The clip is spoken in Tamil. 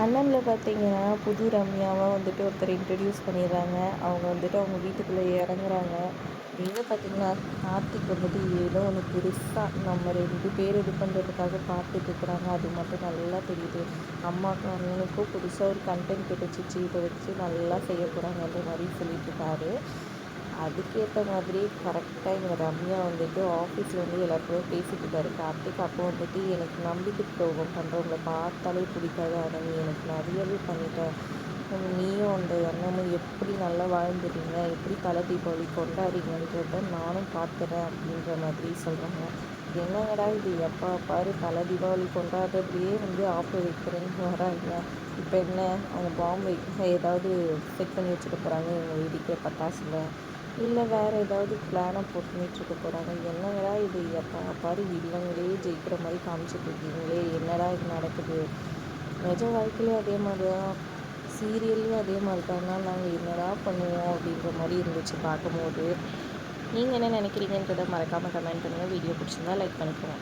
அண்ணனில் பார்த்தீங்கன்னா, புது ரம்யாவா வந்துட்டு ஒருத்தர் இன்ட்ரடியூஸ் பண்ணிடுறாங்க. அவங்க வந்துட்டு அவங்க வீட்டுக்குள்ளே இறங்குறாங்க. எங்கே பார்த்தீங்கன்னா, கார்த்திக் வந்துட்டு ஏதோ ஒன்று பெருசா நம்ம 2 பேர் இது பண்ணுறதுக்காக பார்த்துட்டு இருக்கிறாங்க. அது மட்டும் நல்லா தெரியுது. அம்மாவுக்கும் அண்ணனுக்கும் புதுசாக ஒரு கண்டென்ட் கிடச்சிச்சு. இதை வச்சு நல்லா செய்ய போகிறாங்கன்ற மாதிரி சொல்லிட்டுருக்காரு. அதுக்கேற்ற மாதிரி கரெக்டாக எங்கள் ரம்யா வந்துட்டு ஆஃபீஸில் வந்து எல்லாருக்குமே பேசிகிட்டு இருக்காரு கார்த்திக். அப்போ வந்துட்டு எனக்கு நம்பிக்கை துரோகம் பண்ணுறவங்கள பார்த்தாலே பிடிக்காது. ஆனால் நீ எனக்கு நிறையவே பண்ணிட்ட. நீயும் அந்த அண்ணனும் எப்படி நல்லா வாழ்ந்துடுறீங்க, எப்படி தலை தீபாவளி கொண்டாடுறீங்கன்றத நானும் பார்த்துறேன் அப்படின்ற மாதிரி சொல்கிறாங்க. என்னங்கடா இது, எப்போ பாரு தலை தீபாவளி கொண்டாடுறதுலேயே வந்து ஆப்பு வைக்கிறேன்னு வராங்க. இப்போ என்ன, அவங்க பாம்பு ஏதாவது செட் பண்ணி வச்சுக்க போகிறாங்க எங்கள் வெடிக்கிற பட்டாசுல, இல்லை வேறு ஏதாவது பிளானை போட்டுன்னுட்டுருக்க போகிறாங்க. என்னங்கடா இது, எப்போ பாரு வில்லங்களே ஜெயிக்கிற மாதிரி காமிச்சிட்ருக்கீங்களே, என்னடா இது நடக்குது. நிஜ வாழ்க்கையிலையும் அதே மாதிரி தான், சீரியல்லையும் அதே மாதிரி தான்னா நாங்கள் என்னடா பண்ணுவோம் அப்படின்ற மாதிரி இருந்துச்சு பார்க்கும்போது. நீங்கள் என்ன நினைக்கிறீங்கன்றதை மறக்காமல் கமெண்ட் பண்ணுங்கள். வீடியோ பிடிச்சிருந்தா லைக் பண்ணிக்கோங்க.